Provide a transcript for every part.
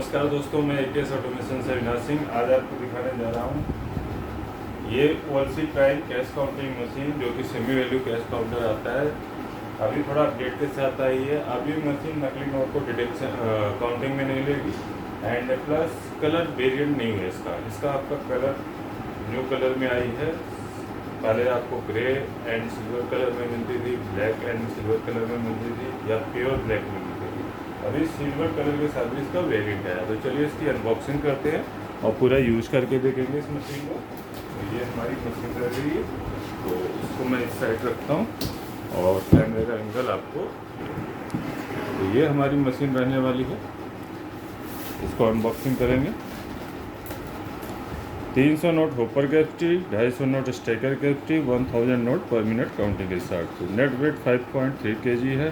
नमस्कार दोस्तों, मैं एकेएस ऑटोमेशन से अविनाश सिंह। आज आपको दिखाने जा रहा हूँ ये OLC prime cash counting machine, जो कि सेमी वैल्यू कैश काउंटर आता है। अभी थोड़ा अपडेट के साथ आई है। अभी मशीन नकली नोट को डिटेक्शन काउंटिंग में नहीं लेगी एंड प्लस कलर वेरिएंट नहीं है इसका आपका कलर न्यू कलर में आई है। पहले आपको ग्रे एंड सिल्वर कलर में मिलती थी, ब्लैक एंड सिल्वर कलर में मिलती थी, या प्योर ब्लैक में मिलती थी। अभी सिल्वर कलर के साथ भी इसका वेरिएंट आया। तो चलिए इसकी अनबॉक्सिंग करते हैं और पूरा यूज़ करके देखेंगे इस मशीन को। तो ये हमारी मशीन रह रही है, तो इसको मैं इस साइड रखता हूँ और कैमरे का एंगल आपको। तो ये हमारी मशीन रहने वाली है, इसको अनबॉक्सिंग करेंगे। 300 note hopper capacity, 250 note Strecker capacity, 1000 note पर मिनट काउंटिंग के साथ। तो नेट वेट 5.3 kg है।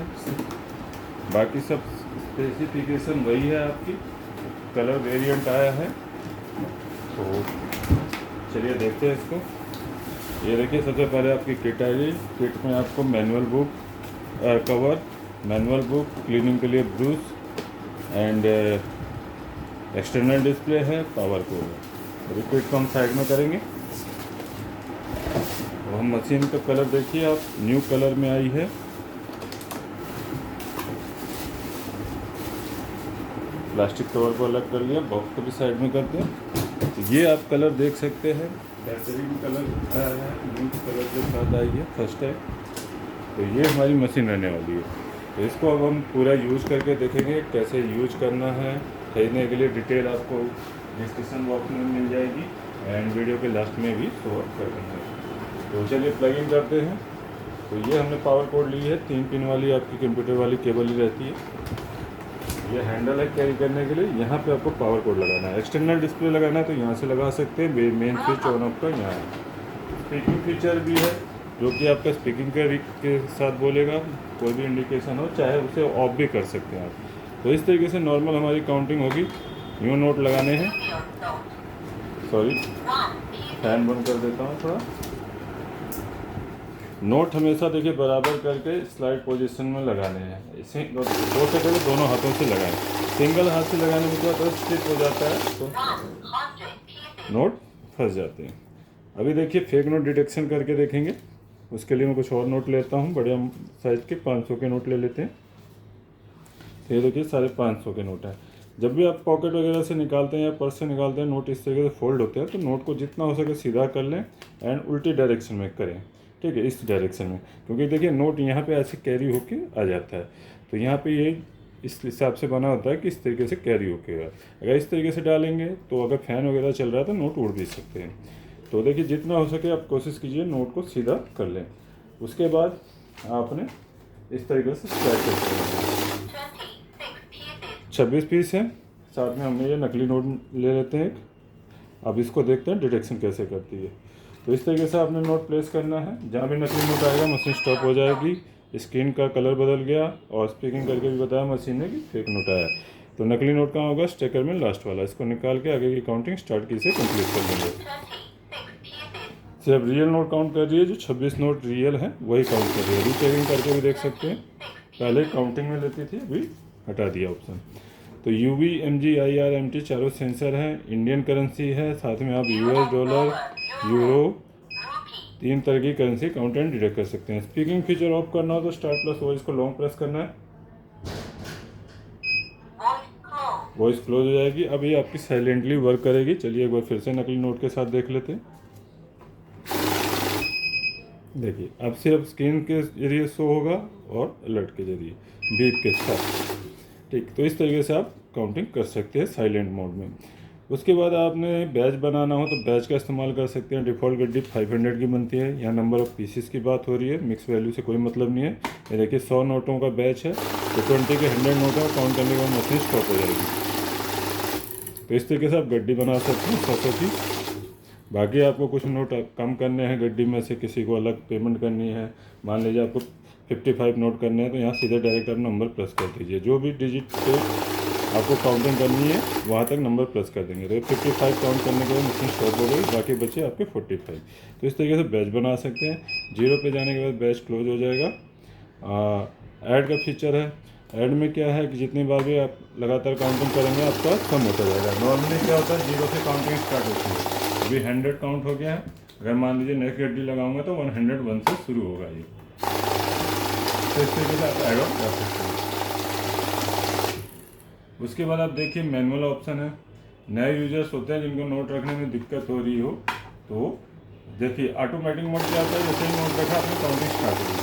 बाकी सब स्पेसिफिकेशन वही है आपकी। कलर वेरिएंट आया है, तो चलिए देखते हैं इसको। ये देखिए, सबसे पहले आपकी किट आएगी। किट में आपको manual book, cover, manual book, cleaning के लिए ब्रूस एंड एक्सटर्नल डिस्प्ले है, पावर कोड है। रिपीट को हम साइड में करेंगे। तो हम मशीन का कलर देखिए आप, न्यू कलर में आई है। प्लास्टिक कवर को अलग कर लिया, बॉक्स को भी साइड में करते हैं। तो ये आप कलर देख सकते हैं, बेहतरीन कलर आया है, न्यू कलर के साथ आई है फर्स्ट टाइम। तो ये हमारी मशीन रहने वाली है। तो इसको अब हम पूरा यूज़ करके देखेंगे कैसे यूज करना है। खरीदने के लिए डिटेल आपको डिस्क्रिप्शन बॉक्स में मिल जाएगी एंड वीडियो के लास्ट में भी शो कर देंगे। तो चलिए प्लग इन करते हैं। तो ये हमने पावर कोड ली है, 3 पिन वाली आपकी कंप्यूटर वाली केबल ही रहती है। ये हैंडल है कैरी करने के लिए। यहाँ पे आपको पावर कोड लगाना है। एक्सटर्नल डिस्प्ले लगाना है तो यहाँ से लगा सकते हैं। मेन स्विच ऑन ऑफ का यहाँ है। स्पीकिंग फीचर भी है, जो कि आपका स्पीकिंग के साथ बोलेगा, कोई भी इंडिकेशन हो, चाहे उसे ऑफ भी कर सकते हैं आप। तो इस तरीके से नॉर्मल हमारी काउंटिंग होगी। न्यू नोट लगाने हैं। सॉरी, फैन बंद कर देता हूँ थोड़ा। नोट हमेशा देखिए बराबर करके स्लाइड पोजीशन में लगाने हैं। इसे 2 से पहले दोनों हाथों से लगाएं। सिंगल हाथ से लगाने में क्या होता है, स्लिप हो जाता है तो नोट फंस जाते हैं। अभी देखिए फेक नोट डिटेक्शन करके देखेंगे। उसके लिए मैं कुछ और नोट लेता हूँ, बड़े साइज के 500 के नोट ले लेते हैं। तो ये देखिए सारे 500 के नोट हैं। जब भी आप पॉकेट वगैरह से निकालते हैं या पर्स से निकालते हैं, नोट इस तरीके से फोल्ड होते हैं। तो नोट को जितना हो सके सीधा कर लें एंड उल्टी डायरेक्शन में करें, ठीक है, इस डायरेक्शन में। क्योंकि देखिए नोट यहाँ पे ऐसे कैरी होके आ जाता है। तो यहाँ पे ये इस हिसाब से बना होता है कि इस तरीके से कैरी होके। अगर इस तरीके से डालेंगे तो अगर फैन वगैरह चल रहा है तो नोट उड़ भी सकते हैं। तो देखिए जितना हो सके आप कोशिश कीजिए नोट को सीधा कर लें। उसके बाद आपने इस तरीके से स्ट्राइक करते हैं। 26 पीस है, साथ में हमने ये नकली नोट ले लेते हैं। अब इसको देखते हैं डिटेक्शन कैसे करती है। तो इस तरीके से आपने नोट प्लेस करना है। जहाँ भी नकली नोट आएगा मशीन स्टॉप हो जाएगी। स्क्रीन का कलर बदल गया और स्पीकिंग करके भी बताया मशीन ने कि फेक नोट आया। तो नकली नोट कहाँ होगा, स्टेकर में लास्ट वाला। इसको निकाल के आगे की काउंटिंग स्टार्ट की से कंप्लीट कर लेंगे। सिर्फ रियल नोट काउंट कर रही है, जो 26 नोट रियल है वही काउंट कर रही है। रीचेकिंग करके भी देख सकते हैं। पहले काउंटिंग में लेती थी, अभी हटा दिया ऑप्शन। तो UV, MG, IR, MT चारों सेंसर हैं। इंडियन करेंसी है, साथ में आप US डॉलर, यूरो, 3 तरह की करेंसी काउंट एंड डिटेक्ट कर सकते हैं। स्पीकिंग फीचर ऑफ करना हो तो स्टार्ट प्लस वॉइस को लॉन्ग प्रेस करना है, वॉइस क्लोज हो जाएगी। अब ये आपकी साइलेंटली वर्क करेगी। चलिए एक बार फिर से नकली नोट के साथ देख लेते हैं। देखिए अब सिर्फ स्क्रीन के जरिए शो होगा और अलर्ट के जरिए बीप के साथ, ठीक। तो इस तरीके से आप काउंटिंग कर सकते हैं साइलेंट मोड में। उसके बाद आपने बैच बनाना हो तो बैच का इस्तेमाल कर सकते हैं। डिफ़ॉल्ट गड्डी 500 की बनती है। यहाँ नंबर ऑफ़ पीसेस की बात हो रही है, मिक्स वैल्यू से कोई मतलब नहीं है। ये देखिए 100 नोटों का बैच है, तो 20 के 100 नोटों का काउंट करने के बाद मशीन स्टॉप हो जाएगी। तो इस तरीके से आप गड्डी बना सकते हैं 100 की। बाकी आपको कुछ नोट कम करने हैं गड्डी में से, किसी को अलग पेमेंट करनी है, मान लीजिए आपको 55 नोट करने हैं, तो यहाँ सीधे डायरेक्ट आप नंबर प्रेस कर दीजिए। जो भी डिजिट से आपको काउंटिंग करनी है वहाँ तक नंबर प्रेस कर देंगे। तो 55 काउंट करने के बाद मशीन स्टॉप हो गई, बाकी बचे आपके 45। तो इस तरीके से बैच बना सकते हैं। 0 पे जाने के बाद बैच क्लोज हो जाएगा। ऐड का फीचर है, ऐड में क्या है कि जितनी बार भी आप लगातार काउंटिंग करेंगे आपका कम होता जाएगा। नॉर्मली क्या होता है 0 से काउंटिंग स्टार्ट होती है। अभी 100 काउंट हो गया है, अगर मान लीजिए नेक्स्ट गड्डी लगाऊंगा तो 101 से शुरू होगा ये। तो इस तरीके से आप ऐड ऑन कर सकते हैं। उसके बाद आप देखिए मैनुअल ऑप्शन है। नए यूजर्स होते हैं जिनको नोट रखने में दिक्कत हो रही हो तो देखिए ऑटोमेटिक मोड क्या होता है, जैसे ही नोट रखा आपने काउंटिंग स्टार्ट होगी।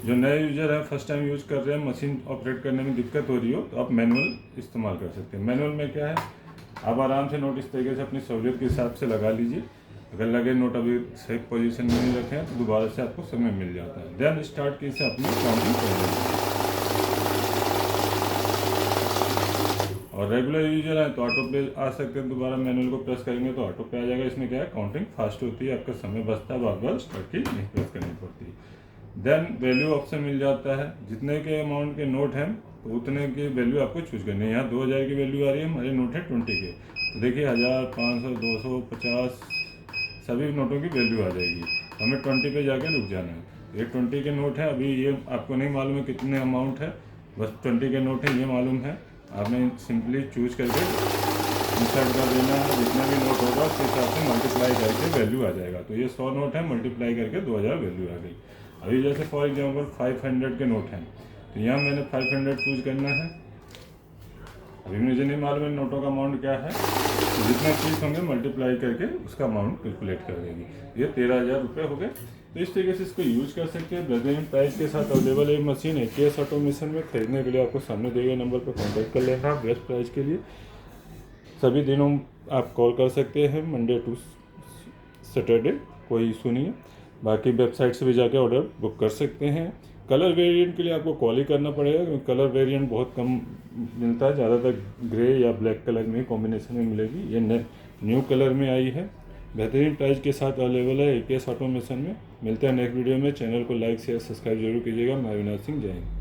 जो नए यूजर है फर्स्ट टाइम यूज कर रहे हैं, मशीन ऑपरेट करने में दिक्कत हो रही हो तो आप मैनुअल इस्तेमाल कर सकते हैं। मैनुअल में क्या है, आप आराम से नोट इस तरीके से अपनी सहूलियत के हिसाब से लगा लीजिए। अगर लगे नोट अभी सही पोजीशन में नहीं रखें तो दोबारा से आपको समय मिल जाता है। देन स्टार्ट की से अपनी काउंटिंग कर लीजिए। और रेगुलर यूजर है तो ऑटो पे आ सकते हैं, दोबारा मैनुअल को प्रेस करेंगे तो ऑटो पे आ जाएगा। इसमें क्या है काउंटिंग फास्ट होती है, आपका समय बचता है, बार बार स्टार्ट की नहीं प्रेस करनी पड़ती। देन वैल्यू ऑप्शन मिल जाता है, जितने के अमाउंट के नोट हैं तो उतने की वैल्यू आपको चूज करनी है। यहाँ 2000 की वैल्यू आ रही है, हमारे नोट है 20 के, तो देखिए 1000, 500, 200, 50 सभी नोटों की वैल्यू आ जाएगी। हमें 20 पे जाकर रुक जाना है। ये 20 के नोट है, अभी ये आपको नहीं मालूम है कितने अमाउंट है, बस 20 के नोट है ये मालूम है। आपने सिंपली चूज करके इंसर्ट कर देना है, जितना भी नोट होगा उसके हिसाब से मल्टीप्लाई करके वैल्यू आ जाएगा। तो ये 100 नोट है, मल्टीप्लाई करके 2000 वैल्यू आ गई। अभी जैसे फॉर एग्जांपल 500 के नोट हैं तो यहाँ मैंने 500 चूज करना है। अभी मुझे नहीं मालूम है नोटों का अमाउंट क्या है, तो जितना चीज़ होंगे मल्टीप्लाई करके उसका अमाउंट कैलकुलेट कर देंगे। ये 13,000 रुपये हो गए। तो इस तरीके से इसको यूज कर सकते हैं। बेहतरीन प्राइस के साथ अवेलेबल एक मशीन है केस ऑटोमेशन में। खरीदने के लिए आपको सामने दिए गए नंबर पर कॉन्टैक्ट कर लेना बेस्ट प्राइस के लिए। सभी दिनों आप कॉल कर सकते हैं, मंडे टू सैटरडे, कोई इशू नहीं है। बाकी वेबसाइट से भी जाके ऑर्डर बुक कर सकते हैं। कलर वेरिएंट के लिए आपको कॉल ही करना पड़ेगा क्योंकि कलर वेरिएंट बहुत कम मिलता है, ज़्यादातर ग्रे या ब्लैक कलर में कॉम्बिनेशन में मिलेगी। ये न्यू कलर में आई है, बेहतरीन प्राइस के साथ अवेलेबल है केस ऑटोमेशन में। मिलते हैं नेक्स्ट वीडियो में। चैनल को लाइक शेयर सब्सक्राइब जरूर कीजिएगा। मैं अविनाश सिंह, जय हिंद।